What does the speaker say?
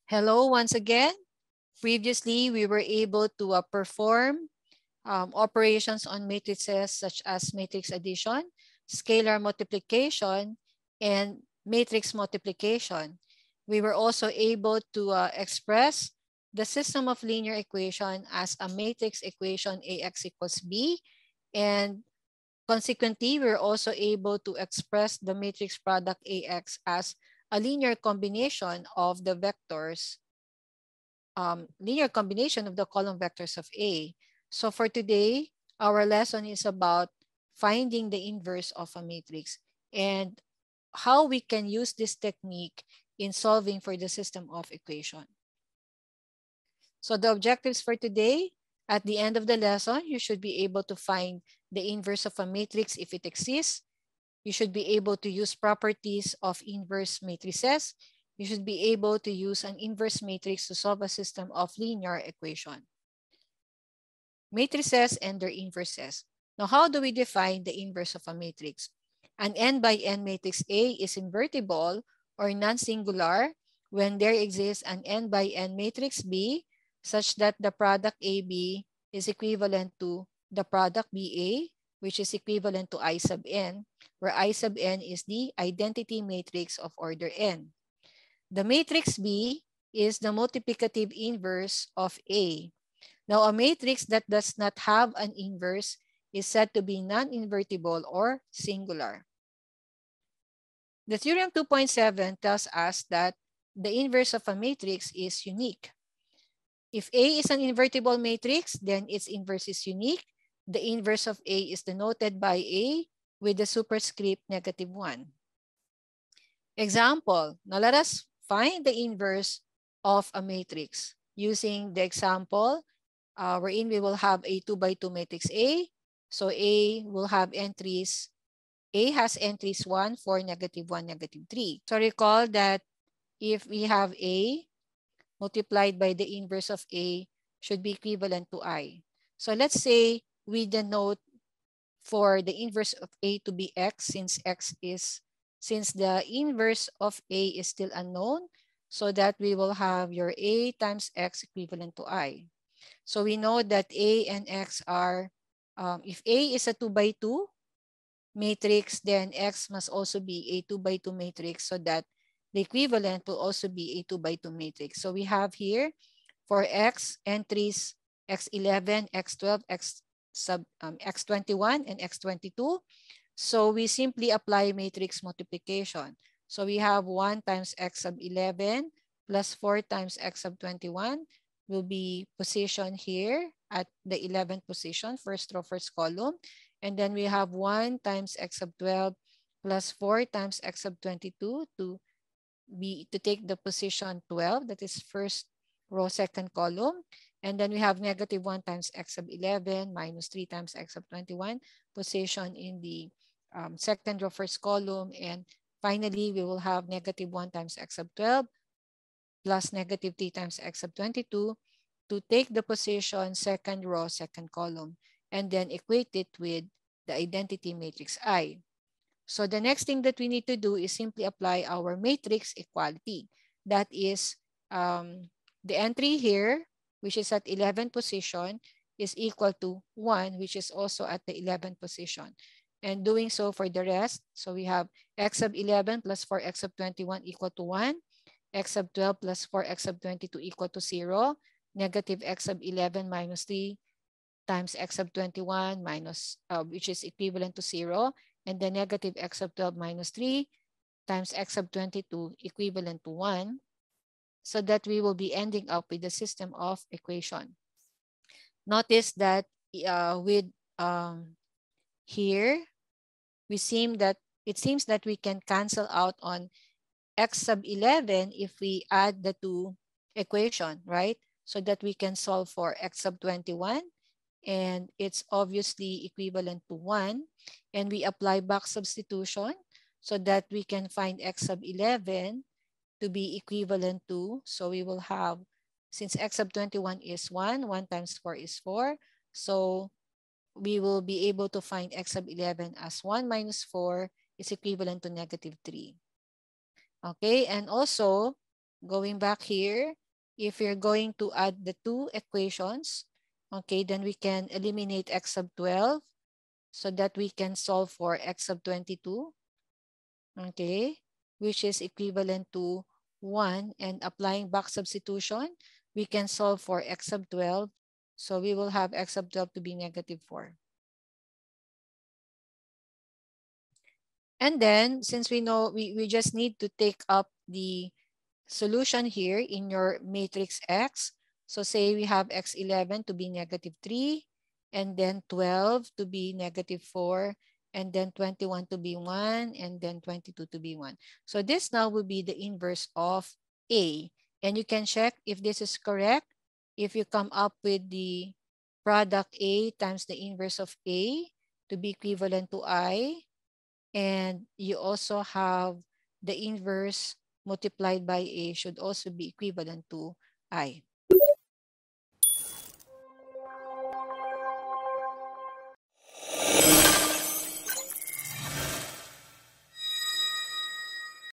Hello once again. Previously, we were able to perform operations on matrices such as matrix addition, scalar multiplication, and matrix multiplication. We were also able to express the system of linear equation as a matrix equation AX equals B, and consequently, we're also able to express the matrix product AX as a linear combination of the vectors, linear combination of the column vectors of A. So for today, our lesson is about finding the inverse of a matrix and how we can use this technique in solving for the system of equation. So the objectives for today, at the end of the lesson, you should be able to find the inverse of a matrix if it exists. You should be able to use properties of inverse matrices. You should be able to use an inverse matrix to solve a system of linear equation. Matrices and their inverses. Now, how do we define the inverse of a matrix? An n by n matrix A is invertible or non-singular when there exists an n by n matrix B such that the product AB is equivalent to the product BA, which is equivalent to I sub n, where I sub n is the identity matrix of order n. The matrix B is the multiplicative inverse of A. Now, a matrix that does not have an inverse is said to be non-invertible or singular. The theorem 2.7 tells us that the inverse of a matrix is unique. If A is an invertible matrix, then its inverse is unique. The inverse of A is denoted by A with the superscript -1. Example, now let us find the inverse of a matrix using the example wherein we will have a 2 by 2 matrix A. So A will have entries, A has entries 1, 4, -1, -3. So recall that if we have A multiplied by the inverse of A should be equivalent to I. So let's say we denote for the inverse of A to be X since the inverse of A is still unknown, so that we will have your A times X equivalent to I. So we know that A and X are, if A is a 2 by 2 matrix, then X must also be a 2 by 2 matrix, so that the equivalent will also be a 2 by 2 matrix. So we have here for X entries X11, X12, X21, and X22. So we simply apply matrix multiplication. So we have 1 times X sub 11 plus 4 times X sub 21 will be positioned here at the 11th position, first row, first column. And then we have 1 times X sub 12 plus 4 times X sub 22 to take the position 12, that is first row, second column. And then we have -1 times X sub 11 minus 3 times X sub 21 position in the second row, first column. And finally, we will have -1 times X sub 12 plus -3 times X sub 22 to take the position second row, second column, and then equate it with the identity matrix I. So the next thing that we need to do is simply apply our matrix equality. That is the entry here, which is at 11th position, is equal to 1, which is also at the 11th position. And doing so for the rest, so we have X sub 11 plus 4X sub 21 equal to 1, X sub 12 plus 4X sub 22 equal to 0, negative X sub 11 minus 3 times X sub 21 minus, which is equivalent to 0, and the negative X sub 12 minus 3 times X sub 22 equivalent to 1, so that we will be ending up with the system of equation. Notice that with here, it seems that we can cancel out on X sub 11 if we add the two equation, right? So that we can solve for X sub 21, and it's obviously equivalent to 1. And we apply back substitution so that we can find X sub 11 to be equivalent to, so we will have, since X sub 21 is 1, 1 times 4 is 4. So we will be able to find X sub 11 as 1 minus 4 is equivalent to -3. Okay, and also going back here, if you're going to add the two equations, okay, then we can eliminate x sub 12 so that we can solve for x sub 22, okay, which is equivalent to 1. And applying back substitution, we can solve for x sub 12. So we will have x sub 12 to be negative 4. And then, since we know, we just need to take up the solution here in your matrix X. So say we have X11 to be negative 3, and then 12 to be negative 4, and then 21 to be 1, and then 22 to be 1. So this now will be the inverse of A. And you can check if this is correct. If you come up with the product A times the inverse of A to be equivalent to I, and you also have the inverse multiplied by A should also be equivalent to I.